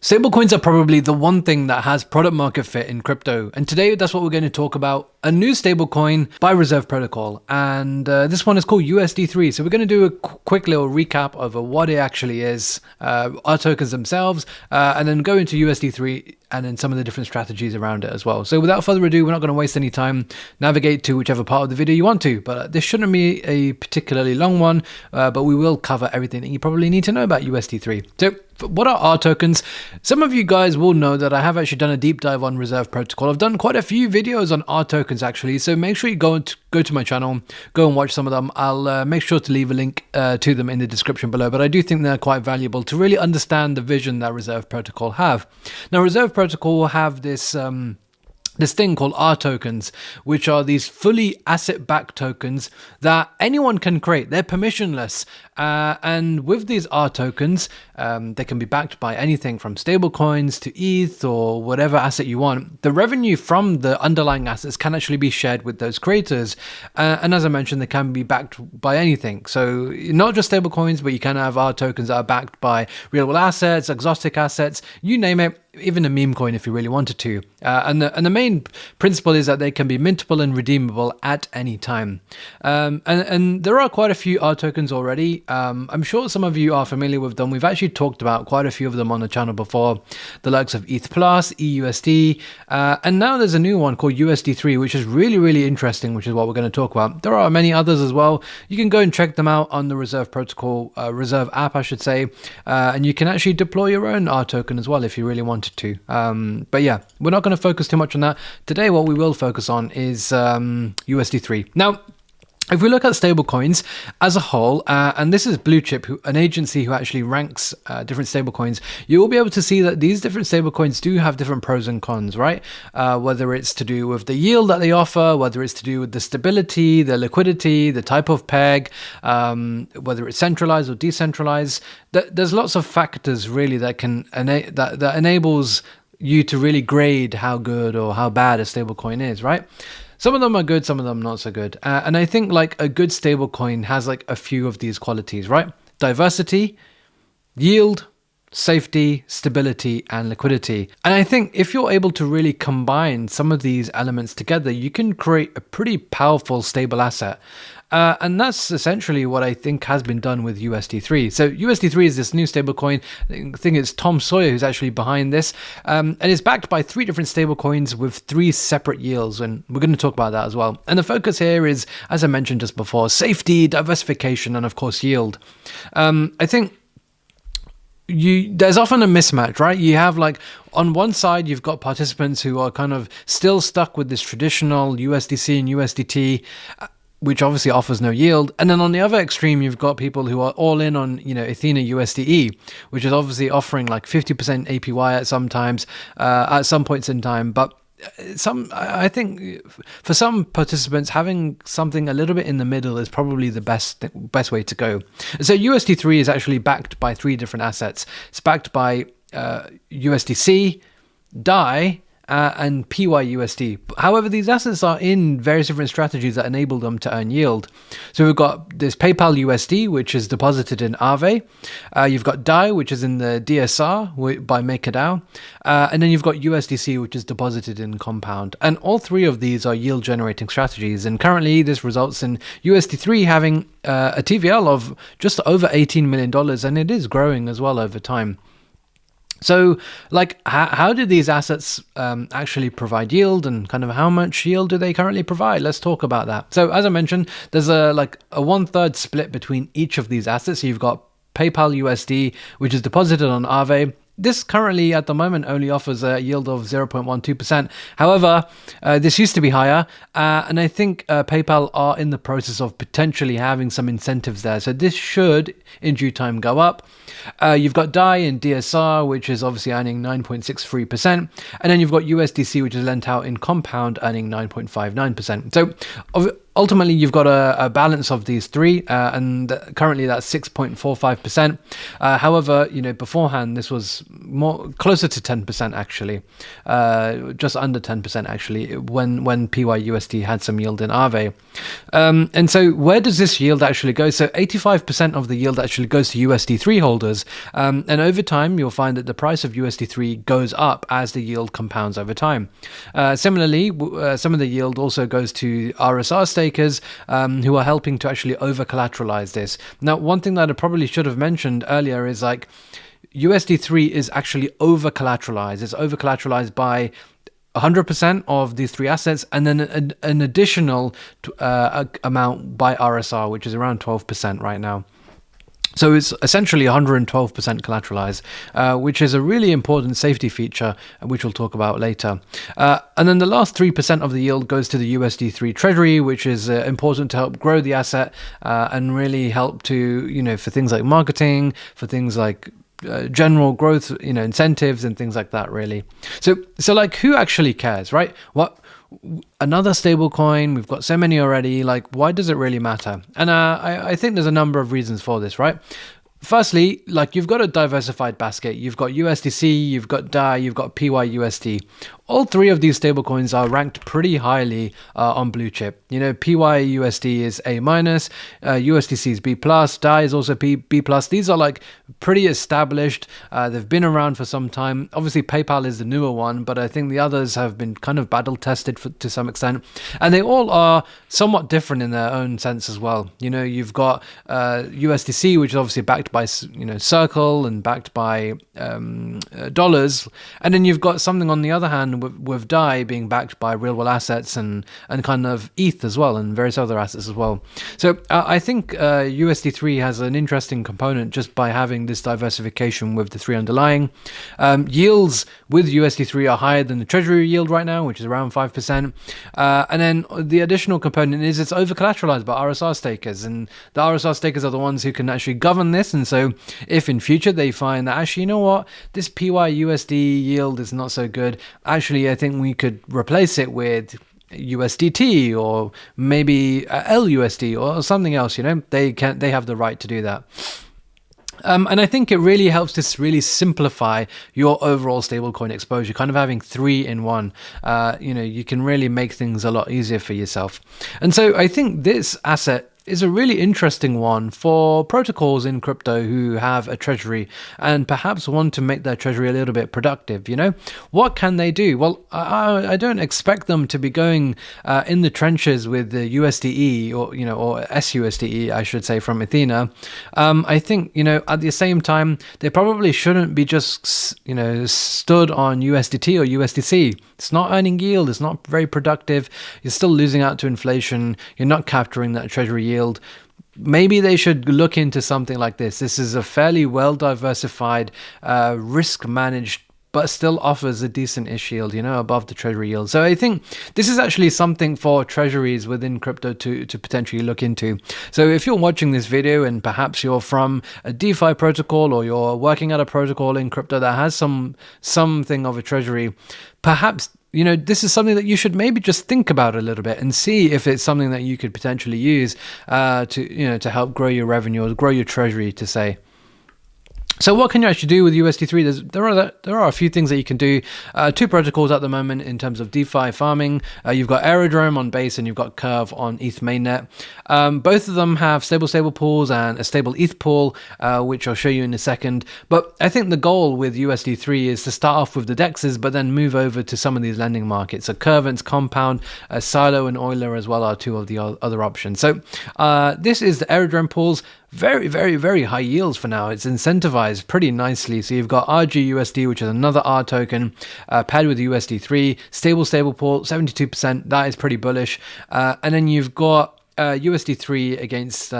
Stablecoins are probably the one thing that has product market fit in crypto. And today, that's what we're going to talk about. A new stablecoin by Reserve Protocol. And this one is called USD3. So we're going to do a quick little recap over what it actually is, our tokens themselves, and then go into USD3 and then some of the different strategies around it as well. So without further ado, we're not going to waste any time. Navigate to whichever part of the video you want to. But this shouldn't be a particularly long one, but we will cover everything that you probably need to know about USD3. So what are our tokens? Some of you guys will know that I have actually done a deep dive on Reserve Protocol. I've done quite a few videos on our tokens actually, so make sure you go to my channel, go and watch some of them. I'll make sure to leave a link to them in the description below, but I do think they're quite valuable to really understand the vision that Reserve Protocol have. Now, Reserve Protocol have this thing called R tokens, which are these fully asset-backed tokens that anyone can create. They're permissionless. And with these R tokens, they can be backed by anything from stablecoins to ETH or whatever asset you want. The revenue from the underlying assets can actually be shared with those creators. And as I mentioned, they can be backed by anything. So not just stablecoins, but you can have R tokens that are backed by real-world assets, exotic assets, you name it. Even a meme coin if you really wanted to. And the main principle is that they can be mintable and redeemable at any time. And there are quite a few R tokens already. I'm sure some of you are familiar with them. We've actually talked about quite a few of them on the channel before. The likes of ETH+, EUSD, and now there's a new one called USD3, which is really, really interesting, which is what we're going to talk about. There are many others as well. You can go and check them out on the Reserve Protocol, Reserve app, I should say. And you can actually deploy your own R token as well if you really wanted to. But yeah, we're not going to focus too much on that. Today, what we will focus on is USD3. Now, if we look at stablecoins as a whole, and this is Blue Chip, an agency who actually ranks different stablecoins, you will be able to see that these different stablecoins do have different pros and cons, right? Whether it's to do with the yield that they offer, whether it's to do with the stability, the liquidity, the type of peg, whether it's centralized or decentralized. There's lots of factors really that can that enables you to really grade how good or how bad a stablecoin is, right? Some of them are good, some of them not so good. And I think like a good stablecoin has like a few of these qualities, right? Diversity, yield, safety, stability, and liquidity. And I think if you're able to really combine some of these elements together, you can create a pretty powerful, stable asset. And that's essentially what I think has been done with USD3. So USD3 is this new stablecoin. I think it's Tom Sawyer who's actually behind this. And it's backed by 3 different stablecoins with 3 separate yields. And we're going to talk about that as well. And the focus here is, as I mentioned just before, safety, diversification, and of course, yield. I think there's often a mismatch, right? You have like on one side, you've got participants who are kind of still stuck with this traditional USDC and USDT, which obviously offers no yield. And then on the other extreme, you've got people who are all in on, Ethena USDE, which is obviously offering like 50% APY at some points in time. But I think for some participants, having something a little bit in the middle is probably the best way to go. So USD3 is actually backed by 3 different assets. It's backed by USDC, DAI, and PYUSD. However, these assets are in various different strategies that enable them to earn yield. So we've got this PayPal USD, which is deposited in Aave. You've got DAI, which is in the DSR by MakerDAO. And then you've got USDC, which is deposited in Compound. And all 3 of these are yield generating strategies. And currently this results in USD3 having a TVL of just over $18 million. And it is growing as well over time. So, like, how do these assets actually provide yield, and kind of how much yield do they currently provide? Let's talk about that. So, as I mentioned, there's a 1/3 split between each of these assets. So you've got PayPal USD, which is deposited on Aave. This currently, at the moment, only offers a yield of 0.12%. However, this used to be higher, and I think PayPal are in the process of potentially having some incentives there. So this should, in due time, go up. You've got DAI in DSR, which is obviously earning 9.63%. And then you've got USDC, which is lent out in Compound, earning 9.59%. So ultimately, you've got a balance of these three, and currently that's 6.45%. However, beforehand this was more closer to 10% actually, just under 10% actually, when PYUSD had some yield in Aave. And so, where does this yield actually go? So, 85% of the yield actually goes to USD3 holders, and over time, you'll find that the price of USD3 goes up as the yield compounds over time. Similarly, some of the yield also goes to RSR stakers, who are helping to actually over collateralize this. Now, one thing that I probably should have mentioned earlier is like USD3 is actually over collateralized. It's over collateralized by 100% of these three assets, and then an additional amount by RSR, which is around 12% right now. So it's essentially 112% collateralized, which is a really important safety feature, which we'll talk about later. And then the last 3% of the yield goes to the USD3 treasury, which is important to help grow the asset and really help to, for things like marketing, for things like general growth, incentives and things like that, really. So like, who actually cares, right? Another stable coin, we've got so many already, like, why does it really matter? And I think there's a number of reasons for this, right? Firstly, like, you've got a diversified basket. You've got USDC, you've got DAI, you've got PYUSD. All three of these stablecoins are ranked pretty highly on Blue Chip. PYUSD is A-, USDC is B+, DAI is also B+. These are like pretty established. They've been around for some time. Obviously, PayPal is the newer one, but I think the others have been kind of battle tested to some extent. And they all are somewhat different in their own sense as well. You've got USDC, which is obviously backed by Circle and backed by dollars, and then you've got something on the other hand with DAI being backed by real world assets and kind of ETH as well, and various other assets as well. So I think USD3 has an interesting component just by having this diversification with the three underlying. Yields with USD3 are higher than the treasury yield right now, which is around 5%. And then the additional component is it's over collateralized by RSR stakers, and the RSR stakers are the ones who can actually govern this. And so if in future they find that actually, this PYUSD yield is not so good, actually I think we could replace it with USDT or maybe LUSD or something else, they have the right to do that. And I think it really helps to really simplify your overall stablecoin exposure, kind of having three in one. You can really make things a lot easier for yourself. And so I think this asset is a really interesting one for protocols in crypto who have a treasury and perhaps want to make their treasury a little bit productive. What can they do? Well, I don't expect them to be going in the trenches with the USDE or SUSDE, I should say, from Ethena. I think, at the same time, they probably shouldn't be just, stood on USDT or USDC. It's not earning yield. It's not very productive. You're still losing out to inflation. You're not capturing that treasury yield. Maybe they should look into something like this. This is a fairly well diversified, risk managed, but still offers a decent-ish yield, above the treasury yield. So I think this is actually something for treasuries within crypto to potentially look into. So if you're watching this video and perhaps you're from a DeFi protocol or you're working at a protocol in crypto that has something of a treasury, perhaps this is something that you should maybe just think about a little bit and see if it's something that you could potentially use to help grow your revenue or grow your treasury, to say. So what can you actually do with USD3? There are a few things that you can do. Two protocols at the moment in terms of DeFi farming. You've got Airdrop on Base and you've got Curve on ETH mainnet. Both of them have stable pools and a stable ETH pool, which I'll show you in a second. But I think the goal with USD3 is to start off with the DEXs, but then move over to some of these lending markets. So Curve and Compound, Silo and Euler as well are two of the other options. So this is the Airdrop pools. Very, very, very high yields for now. It's incentivized pretty nicely. So you've got RGUSD, which is another R token, paired with USD3, stable pool, 72%. That is pretty bullish. And then you've got USD3 against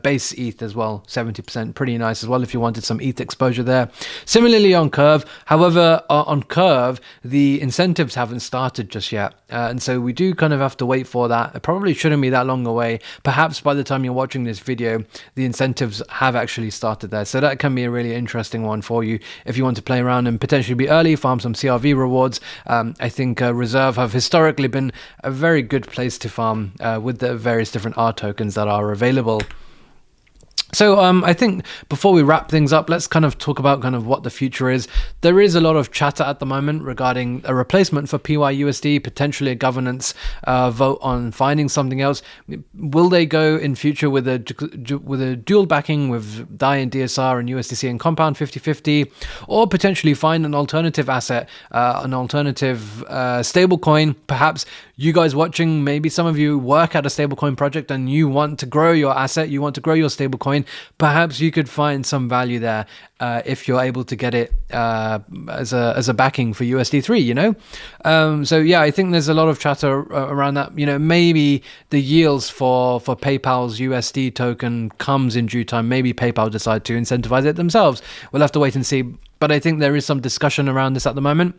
base ETH as well, 70%, pretty nice as well if you wanted some ETH exposure there. Similarly on Curve, however, on Curve, the incentives haven't started just yet, and so we do kind of have to wait for that. It probably shouldn't be that long away. Perhaps by the time you're watching this video, the incentives have actually started there, so that can be a really interesting one for you if you want to play around and potentially be early, farm some CRV rewards. I think Reserve have historically been a very good place to farm with the various different R tokens that are available. So I think before we wrap things up, let's kind of talk about kind of what the future is. There is a lot of chatter at the moment regarding a replacement for PYUSD, potentially a governance vote on finding something else. Will they go in future with a dual backing with DAI and DSR and USDC and Compound 50/50, or potentially find an alternative asset, an alternative stablecoin? Perhaps you guys watching, maybe some of you work at a stablecoin project and you want to grow your asset, you want to grow your stablecoin. Perhaps you could find some value there if you're able to get it as a backing for USD3, you know? So yeah, I think there's a lot of chatter around that. You know, maybe the yields for PayPal's USD token comes in due time. Maybe PayPal decide to incentivize it themselves. We'll have to wait and see. But I think there is some discussion around this at the moment.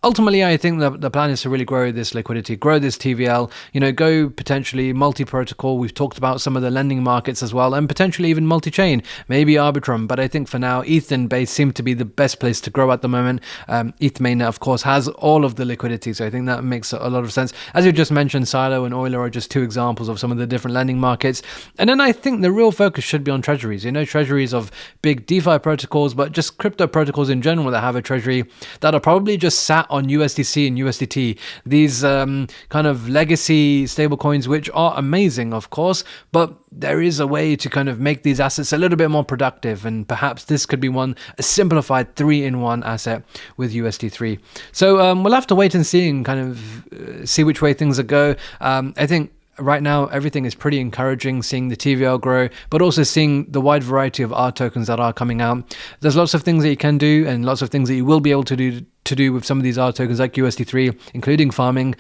Ultimately, I think the plan is to really grow this liquidity, grow this TVL, you know, go potentially multi-protocol. We've talked about some of the lending markets as well, and potentially even multi-chain, maybe Arbitrum. But I think for now, ETH and Base seem to be the best place to grow at the moment. ETH mainnet, of course, has all of the liquidity, so I think that makes a lot of sense. As you just mentioned, Silo and Euler are just two examples of some of the different lending markets. And then I think the real focus should be on treasuries, you know, treasuries of big DeFi protocols, but just crypto protocols in general that have a treasury that are probably just sat on USDC and USDT, these kind of legacy stablecoins, which are amazing, of course, but there is a way to kind of make these assets a little bit more productive, and perhaps this could be a simplified 3-in-1 asset with USD3. So we'll have to wait and see and kind of see which way things go. I think right now everything is pretty encouraging, seeing the TVL grow, but also seeing the wide variety of R tokens that are coming out. There's lots of things that you can do and lots of things that you will be able to do with some of these R tokens like USD3, including farming,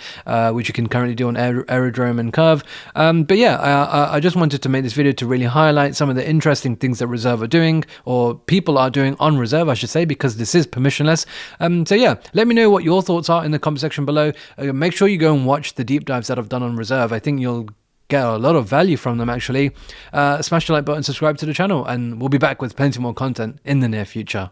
which you can currently do on Airdrop and Curve. But yeah, I just wanted to make this video to really highlight some of the interesting things that Reserve are doing, or people are doing on Reserve, I should say, because this is permissionless. So yeah, let me know what your thoughts are in the comment section below. Make sure you go and watch the deep dives that I've done on Reserve. I think you'll get a lot of value from them, actually. Smash the like button, subscribe to the channel, and we'll be back with plenty more content in the near future.